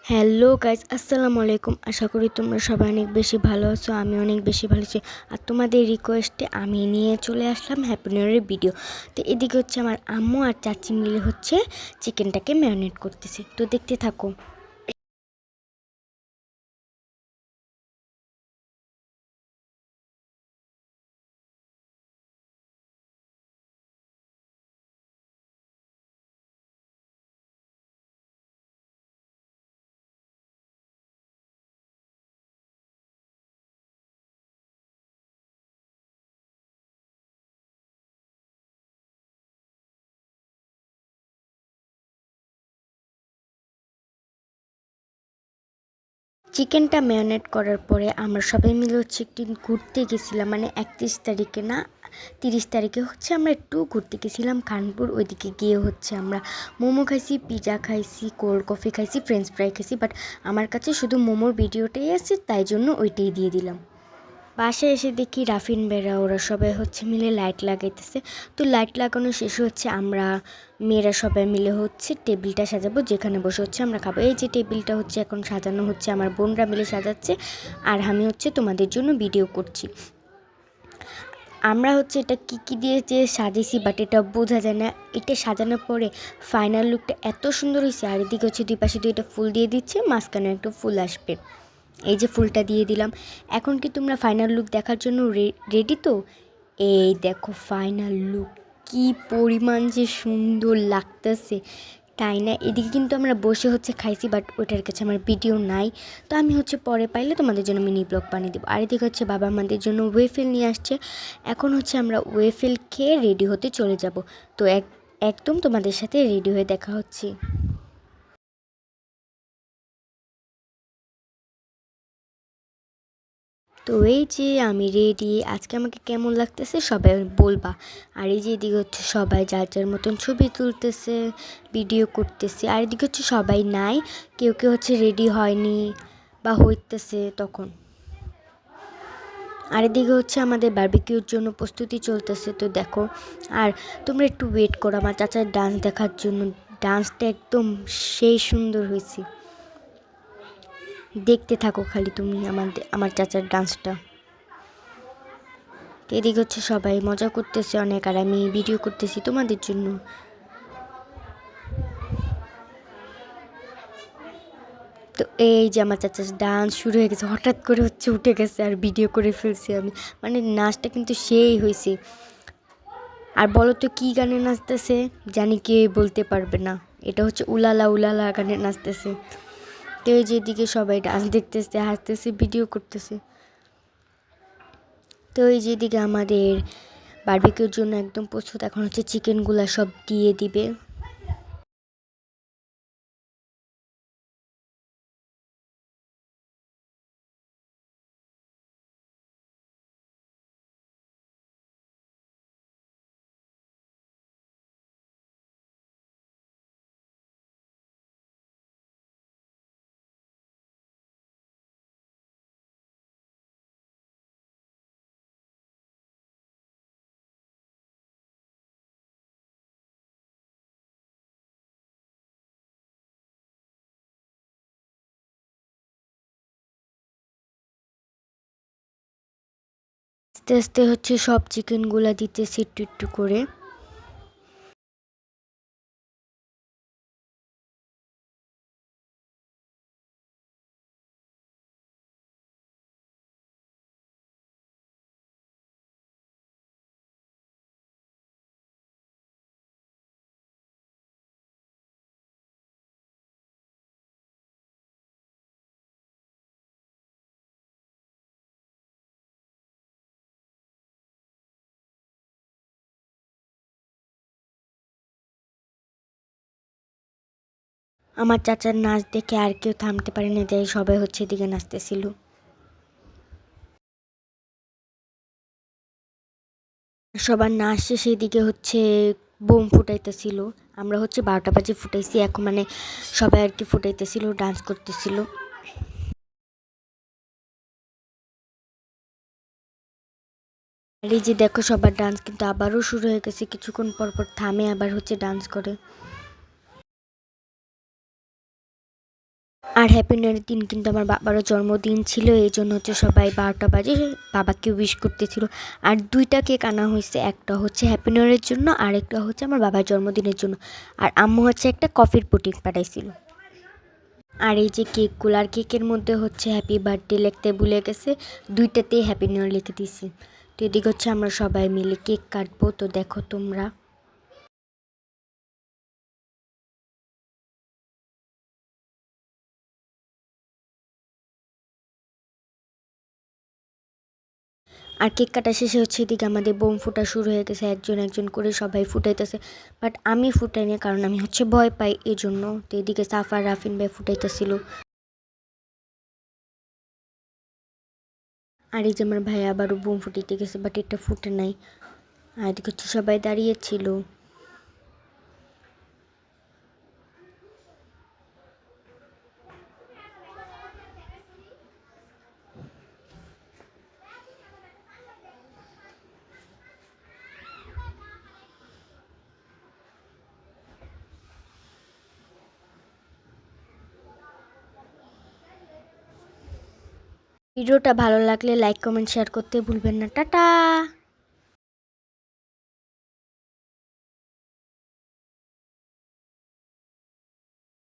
Hello guys, আসসালামু আলাইকুম। আশা করি তোমরা সবাই অনেক বেশি ভালো আছো। আমি অনেক বেশি ভালো আছি। আর তোমাদের রিকোয়েস্টে আমি নিয়ে চলে আসলাম হ্যাপি নিউ ইয়ারের ভিডিও। তো এদিকে হচ্ছে আমার আম্মু আর চাচি মিলে হচ্ছে চিকেনটাকে ম্যারিনেট করতেছে। তো দেখতে থাকো। চিকেনটা ম্যারিনেট করার পরে আমরা সবাই মিলে হচ্ছে একটু ঘুরতে গেছিলাম, মানে 31 তারিখে না, 30 তারিখে হচ্ছে আমরা একটু ঘুরতে গেছিলাম কানপুর। ওইদিকে গিয়ে হচ্ছে আমরা মোমো খাইছি, পিৎজা খাইছি, কোল্ড কফি খাইছি, ফ্রেঞ্চ ফ্রাই খাইছি। বাট আমার কাছে শুধু মোমোর ভিডিওটাই আছে, তাই জন্য ওইটাই দিয়ে দিলাম। বাসায় এসে দেখি রাফিন বেরা ওরা সবাই হচ্ছে মিলে লাইট লাগাইতেছে। তো লাইট লাগানো শেষ হচ্ছে আমরা মেয়েরা সবাই মিলে হচ্ছে টেবিলটা সাজাবো, যেখানে বসে হচ্ছে আমরা খাবো। এই যে টেবিলটা হচ্ছে এখন সাজানো হচ্ছে, আমার বোনরা মিলে সাজাচ্ছে আর আমি হচ্ছে তোমাদের জন্য ভিডিও করছি। আমরা হচ্ছে এটা কী দিয়ে যে সাজিয়েছি বাট এটা বোঝা যায় না। এটা সাজানোর পরে ফাইনাল লুকটা এত সুন্দর হয়েছে। আর এদিকে হচ্ছে দুই পাশে দুইটা ফুল দিয়ে দিচ্ছে, মাঝখানে একটু ফুল আসবে। এই যে ফুলটা দিয়ে দিলাম। এখন কি তোমরা ফাইনাল লুক দেখার জন্য রেডি তো? এই দেখো ফাইনাল লুক, কি পরিমাণ যে সুন্দর লাগতেছে, তাই না? এদিকে কিন্তু আমরা বসে হচ্ছে খাইছি, বাট ওইটার কাছে আমার ভিডিও নাই। তো আমি হচ্ছে পরে পাইলে তোমাদের জন্য মিনি ব্লগ বানিয়ে দেবো। আর এদিকে হচ্ছে বাবা আমাদের জন্য ওয়েফেল নিয়ে আসছে। এখন হচ্ছে আমরা ওয়েফেল খেয়ে রেডি হতে চলে যাব। তো একদম তোমাদের সাথে রেডি হয়ে দেখা হচ্ছে। তো এই যে আমি রেডি, আজকে আমাকে কেমন লাগতেছে সবাই বলবা। আর এই যে এদিকে হচ্ছে সবাই যার যার মতন ছবি তুলতেছে, ভিডিও করতেছে। আর এদিকে হচ্ছে সবাই নাই, কেউ কেউ হচ্ছে রেডি হয়নি বা হইতেছে তখন। আর এদিকে হচ্ছে আমাদের বারবিকিউর জন্য প্রস্তুতি চলতেছে। তো দেখো, আর তোমরা একটু ওয়েট করো আমার চাচার ডান্স দেখার জন্য। ডান্সটা একদম সেই সুন্দর হয়েছে, দেখতে থাকো খালি তুমি আমার চাচার ডান্সটা। এদিকে হচ্ছে সবাই মজা করতেছে অনেক, আর আমি ভিডিও করতেছি তোমাদের জন্য। তো এই যে আমার চাচার ডান্স শুরু হয়ে গেছে, হঠাৎ করে হচ্ছে উঠে গেছে আর ভিডিও করে ফেলছি আমি। মানে নাচটা কিন্তু সেই হয়েছে। আর বলো তো কী গানে নাচতেছে, জানি কে বলতে পারবে না। এটা হচ্ছে উলালা উলালা গানে নাচতেছে। তো এই যে এদিকে সবাই ডান্স দেখতেছে, হাসতেছে, ভিডিও করতেছে। তো এই যে এদিকে আমাদের বারবিকিউর জন্য একদম প্রস্তুত। এখন হচ্ছে চিকেনগুলা সব দিয়ে দিবে। আস্তে আস্তে হচ্ছে সব চিকেনগুলা দিতেছি একটু একটু করে। আমার চাচার নাচ দেখে আর কেউ থামতে পারে না, যাই সবাই হচ্ছে এদিকে নাচতেছিল। সবার নাচ শেষে এদিকে হচ্ছে বোম ফুটাইতেছিল। আমরা হচ্ছে 12টা বাজে ফুটাইছি, এখন মানে সবাই আর কি ফুটাইতেছিল, ডান্স করতেছিল। আর এই যে দেখো সবার ডান্স কিন্তু আবারও শুরু হয়ে গেছে, কিছুক্ষণ পর পর থামে আবার হচ্ছে ডান্স করে। আর হ্যাপি নিউ ইয়ারের দিন কিন্তু আমার বাবারও জন্মদিন ছিল, এই জন্য হচ্ছে সবাই 12টা বাজে বাবাকে উইশ করতেছিল। আর 2টা কেক আনা হয়েছে, একটা হচ্ছে হ্যাপি নিউ ইয়ারের জন্য আর একটা হচ্ছে আমার বাবার জন্মদিনের জন্য। আর আম্মু হচ্ছে একটা কফির পুটিং পাঠাইছিল। আর এই যে কেকগুলো, আর কেকের মধ্যে হচ্ছে হ্যাপি বার্থডে লিখতে ভুলে গেছে, 2টাতেই হ্যাপি নিউ ইয়ার লিখে দিছি। তো এদিকে হচ্ছে আমরা সবাই মিলে কেক কাটবো, তো দেখো তোমরা। আর কেক কাটা শেষে হচ্ছে এদিকে আমাদের বোম ফুটা শুরু হয়ে গেছে, একজন একজন করে সবাই ফুটাইতেছে। বাট আমি ফুটাই না, কারণ আমি হচ্ছে ভয় পাই এই জন্য। তো এদিকে সাফার রাফিন ভাই ফুটাইতেছিল। আর এই যে আমার ভাই আবারও বোম ফুটাইতে গেছে, বাট এটা ফুটে নাই। আর এদিকে হচ্ছে সবাই দাঁড়িয়েছিল। ভিডিওটা ভালো লাগলে লাইক কমেন্ট শেয়ার করতে ভুলবেন না। টাটা।